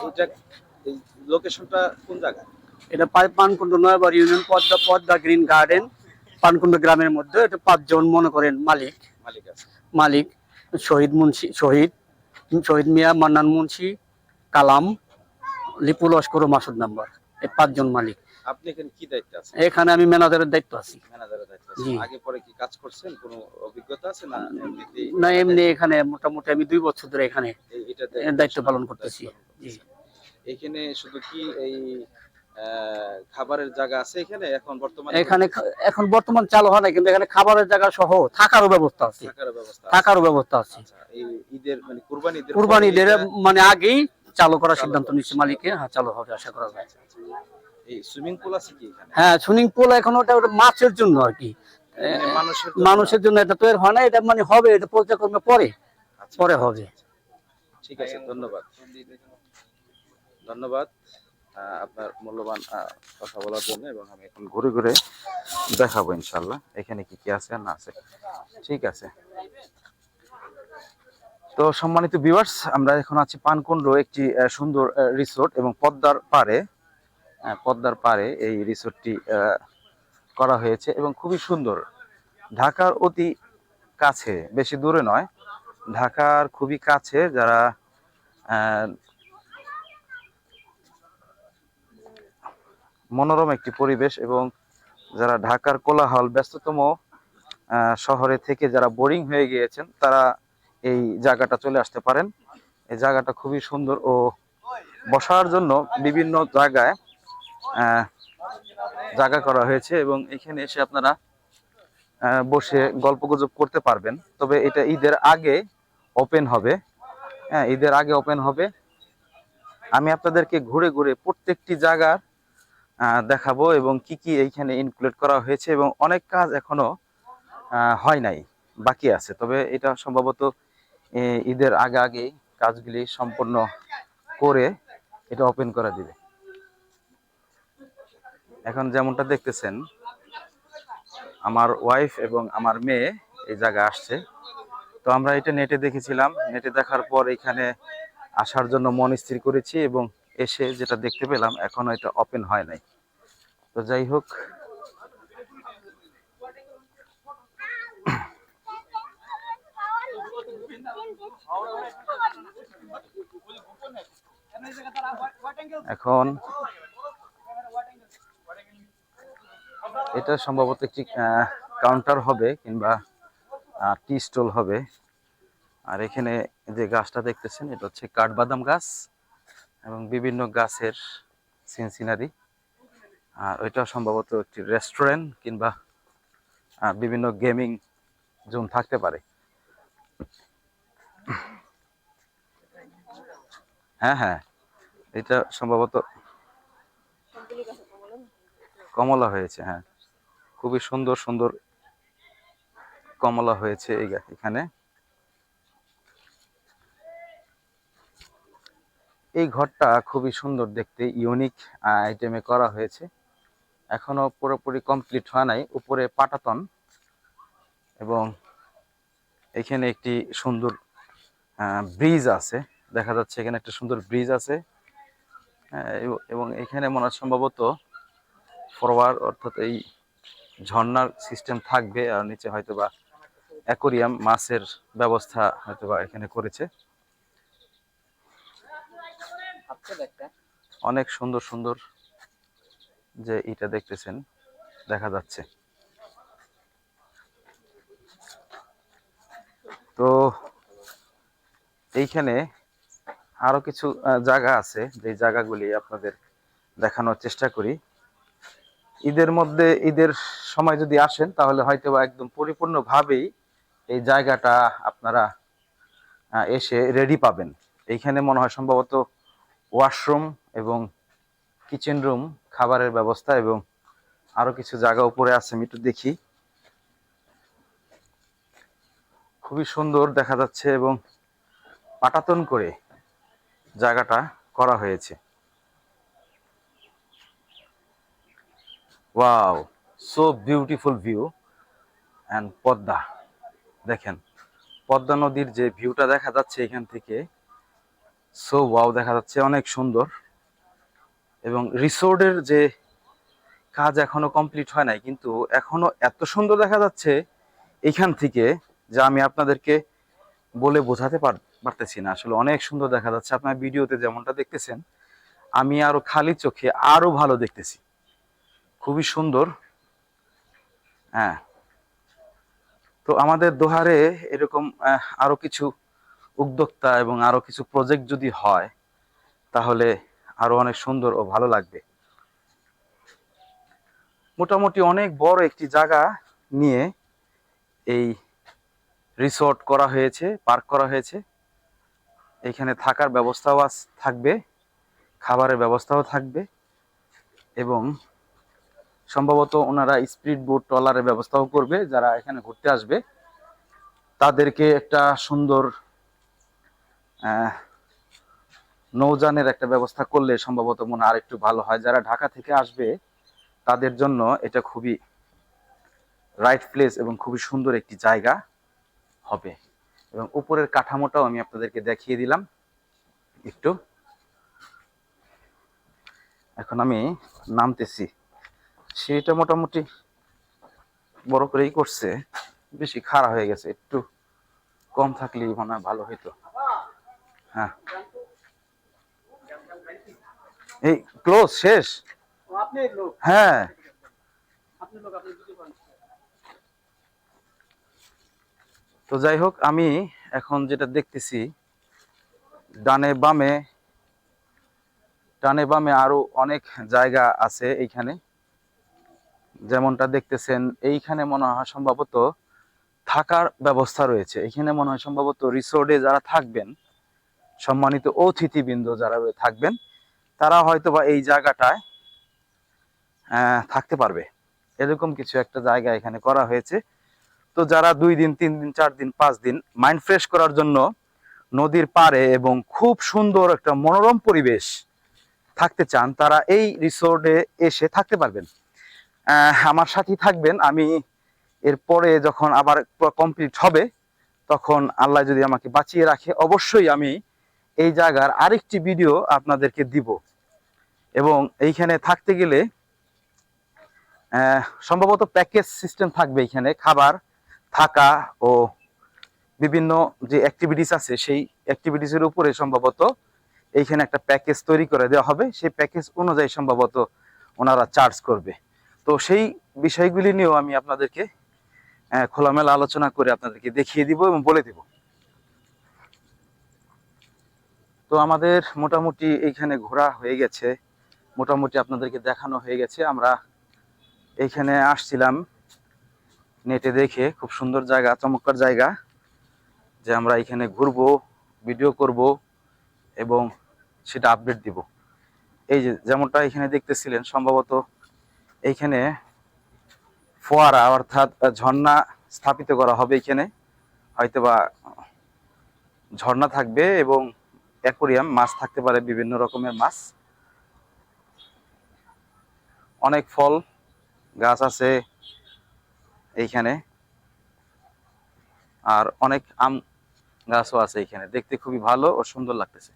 এটা এই লোকেশনটা কোন জায়গায়? এটা Pankunda Nayabari union Padma Padma green garden Pankunda গ্রামের মধ্যে। এটা 5 জন মনে করেন মালিক। মালিক আছে? মালিক শহীদ মুন্সি, শহীদ মিয়া, মান্নান মুন্সি, কালাম, লিপু লস্কর ও মাসুদ নাম্বার। এই 5 জন মালিক। আপনি এখানে কি দায়িত্বে আছেন? এখানে আমি ম্যানেজারের দায়িত্ব আছি। ম্যানেজারের দায়িত্ব আছেন। জি। আগে পরে কি কাজ করছেন? কোনো অভিজ্ঞতা আছে না এমনিতেই না, এমনি এলাকায় এখানে মোটামুটি আমি 2 বছর ধরে এখানে এটাতে দায়িত্ব প্রফেশনাল পালন দায়িত্ব করতেছি। পালন জি। করতেছেন? এখানে শুধু কি এই খাবারের জায়গা আছে এখানে এখন বর্তমানে? এখানে এখন বর্তমান চালু হয় না, কিন্তু এখানে খাবারের জায়গা সহ থাকারও ব্যবস্থা আছে। থাকার ব্যবস্থা আছে? থাকারও ব্যবস্থা আছে। আচ্ছা, এই ঈদের মানে কুরবানি ঈদের পরে কুরবানিদের এটা মানে আগেই চালু করার চালু সিদ্ধান্ত হবে নিচ্ছে মালিকে। হ্যাঁ, চালু হবে আশা করা আচ্ছা যায়। আচ্ছা আচ্ছা। এই সুইমিং পুল আছে কি এখানে? হ্যাঁ, সুইমিং পুল এখন ওটা মাছের জন্য আর কি। মানে মানুষের জন্য না? মানুষের জন্য এটা তৈরি হয় না, এটা মানে হবে, এটা পর্যায়ক্রমে পরে আচ্ছা পরে আচ্ছা হবে। আচ্ছা আচ্ছা। ঠিক আছে, ধন্যবাদ। ধন্যবাদ আপনার মূল্যবান কথা বলার জন্য। এবং আমি এখন ঘুরে ঘুরে দেখাবো ইনশাল্লাহ এখানে কি কি আছে না আছে। ঠিক আছে। তো সম্মানিত ভিউয়ার্স, আমরা এখন আছি পানকুণ্ড একটি সুন্দর রিসোর্ট এবং পদ্মার পাড়ে এই রিসোর্টটি করা হয়েছে এবং খুবই সুন্দর। ঢাকার অতি কাছে, বেশি দূরে নয়, ঢাকার খুবই কাছে। যারা মনোরম একটি পরিবেশ এবং যারা ঢাকার কোলাহল ব্যস্ততম শহরে থেকে যারা বোরিং হয়ে গিয়েছেন, তারা এই জায়গাটা চলে আসতে পারেন। এই জায়গাটা খুবই সুন্দর ও বসার জন্য বিভিন্ন জায়গায় জায়গা করা হয়েছে এবং এখানে এসে আপনারা বসে গল্পগুজব করতে পারবেন। তবে এটা ঈদের আগে ওপেন হবে। হ্যাঁ, ঈদের আগে ওপেন হবে। আমি আপনাদেরকে ঘুরে ঘুরে প্রত্যেকটি জায়গা দেখাবো এবং কি কি এইখানে ইনক্লুড করা হয়েছে এবং অনেক কাজ এখনো হয় নাই, বাকি আছে। তবে এটা সম্ভবত ঈদের আগে আগে কাজগুলি সম্পূর্ণ করে এটা ওপেন করে দিবে। এখন যেমনটা দেখতেছেন, আমার ওয়াইফ এবং আমার মেয়ে এই জায়গায় আসছে। তো আমরা এটা নেটে দেখেছিলাম, নেটে দেখার পর এখানে আসার জন্য মন স্থির করেছি এবং এসে যেটা দেখতে পেলাম এখনো এটা ওপেন হয় নাই। তো যাই হোক, এখন এটা সম্ভবত একটি কাউন্টার হবে কিংবা টি স্টল হবে। আর এখানে যে গাছটা দেখতেছেন এটা হচ্ছে কাঠবাদাম গাছ এবং বিভিন্ন গাছের সিনারি। আর ওইটা সম্ভবত একটি রেস্টুরেন্ট কিংবা বিভিন্ন গেমিং জোন থাকতে পারে। হ্যাঁ হ্যাঁ, এটা সম্ভবত কমলা হয়েছে। হ্যাঁ, খুবই সুন্দর সুন্দর কমলা হয়েছে এখানে। এই ঘরটা খুবই সুন্দর দেখতে, ইউনিক আইটেমে করা হয়েছে। এখনো পুরোপুরি কমপ্লিট হয় নাই। উপরে পাটাতন এবং এখানে একটি সুন্দর ব্রিজ আছে, দেখা যাচ্ছে এখানে একটা সুন্দর ব্রিজ আছে। এবং এখানে মনে হয় সম্ভবত ফরওয়ার্ড অর্থাৎ এই ঝর্ণার সিস্টেম থাকবে। আর নিচে হয়তোবা অ্যাকোরিয়াম, মাছের ব্যবস্থা হয়তোবা এখানে করেছে। অনেক সুন্দর সুন্দর যে এটা দেখতেছেন দেখা যাচ্ছে। তো এইখানে আরো কিছু জায়গা আছে, যে জায়গাগুলি আপনাদের দেখানোর চেষ্টা করি। ঈদের সময় যদি আসেন তাহলে হয়তো একদম পরিপূর্ণভাবেই এই জায়গাটা আপনারা এসে রেডি পাবেন। এইখানে মনে হয় সম্ভবত ওয়াশরুম এবং কিচেন রুম, খাবারের ব্যবস্থা এবং আরো কিছু জায়গা উপরে আছে, আমি একটু দেখি। খুবই সুন্দর দেখা যাচ্ছে এবং পাটাতন করে জায়গাটা করা হয়েছে। Wow, so beautiful view. And Padma, দেখেন পদ্মা নদীর যে ভিউটা দেখা যাচ্ছে এখান থেকে, সো ওয়াও দেখা যাচ্ছে, অনেক সুন্দর। এবং রিসোর্টের যে কাজ এখনো কমপ্লিট হয় নাই, কিন্তু এখনো এত সুন্দর দেখা যাচ্ছে এইখান থেকে, যা আমি আপনাদেরকে বলে বোঝাতে পারতেছি না। আসলে অনেক সুন্দর দেখা যাচ্ছে, আপনার ভিডিওতে যেমনটা দেখতেছেন, আমি আরো খালি চোখে আরো ভালো দেখতেছি। খুবই সুন্দর। হ্যাঁ, তো আমাদের দোহারে এরকম আরো কিছু উদ্যোক্তা এবং আরো কিছু প্রজেক্ট যদি হয়, তাহলে আরো অনেক সুন্দর ও ভালো লাগবে। মোটামুটি অনেক বড় একটি জায়গা নিয়ে এই রিসোর্ট করা হয়েছে, পার্ক করা হয়েছে। এখানে থাকার ব্যবস্থাও থাকবে, খাবারের ব্যবস্থাও থাকবে, এবং সম্ভবত ওনারা স্পিড বোট ট্রলারের ব্যবস্থাও করবে। যারা এখানে ঘুরতে আসবে তাদেরকে একটা সুন্দর নৌযানের একটা ব্যবস্থা করলে সম্ভবত মনে আর একটু ভালো হয়। যারা ঢাকা থেকে আসবে তাদের জন্য এটা খুবই রাইট প্লেস এবং খুবই সুন্দর একটি জায়গা হবে। এবং উপরের কাঠামোটাও আমি আপনাদেরকে দেখিয়ে দিলাম একটু। এখন আমি নামতেছি। সেটা মোটামুটি বড় করেই করছে, বেশি খাড়া হয়ে গেছে, একটু কম থাকলেই মনে হয় ভালো হইতো। হ্যাঁ, এই ক্লোজ শেষ। হ্যাঁ, তো যাই হোক, আমি এখন যেটা দেখতেছি, ডানে বামে ডানে বামে আরো অনেক জায়গা আছে এইখানে। যেমনটা দেখতেছেন, এইখানে মনে হয় সম্ভবত থাকার ব্যবস্থা রয়েছে। এখানে মনে হয় সম্ভবত রিসোর্টে যারা থাকবেন, সম্মানিত অতিথিবৃন্দ যারা থাকবেন, তারা হয়তো বা এই জায়গাটায় থাকতে পারবে। এরকম কিছু একটা জায়গা এখানে করা হয়েছে। তো যারা 2 দিন 3 দিন 4 দিন 5 দিন মাইন্ড ফ্রেশ করার জন্য নদীর পাড়ে এবং খুব সুন্দর একটা মনোরম পরিবেশ থাকতে চান, তারা এই রিসোর্টে এসে থাকতে পারবেন। আমার সাথেই থাকবেন। আমি এরপরে যখন আবার কমপ্লিট হবে, তখন আল্লাহ যদি আমাকে বাঁচিয়ে রাখে, অবশ্যই আমি এই জায়গার আরেকটি ভিডিও আপনাদেরকে দিব। এবং এইখানে থাকতে গেলে সম্ভবত প্যাকেজ সিস্টেম থাকবে। এখানে খাবার, থাকা ও বিভিন্ন যে অ্যাক্টিভিটিস আছে, সেই অ্যাক্টিভিটিসের উপরে সম্ভবত এইখানে একটা প্যাকেজ তৈরি করে দেওয়া হবে। সেই প্যাকেজ অনুযায়ী সম্ভবত ওনারা চার্জ করবে। তো সেই বিষয়গুলি নিয়েও আমি আপনাদেরকে খোলামেলা আলোচনা করে আপনাদেরকে দেখিয়ে দিব এবং বলে দিব। তো আমাদের মোটামুটি এইখানে ঘোরা হয়ে গেছে, মোটামুটি আপনাদেরকে দেখানো হয়ে গেছে। আমরা এইখানে আসছিলাম নেটে দেখে, খুব সুন্দর জায়গা, চমৎকার জায়গা, যে আমরা এখানে ঘুরবো, ভিডিও করব এবং সেটা আপডেট দিব। এই যে যেমনটা এখানে দেখতেছিলেন, সম্ভবত এইখানে ফোয়ারা অর্থাৎ ঝর্ণা স্থাপিত করা হবে। এখানে হয়তোবা ঝর্ণা থাকবে এবং অ্যাকোরিয়াম, মাছ থাকতে পারে, বিভিন্ন রকমের মাছ। অনেক ফল গাছ আছে এইখানে, আর অনেক আম গাছও আছে এইখানে। দেখতে খুবই ভালো ও সুন্দর লাগতেছে।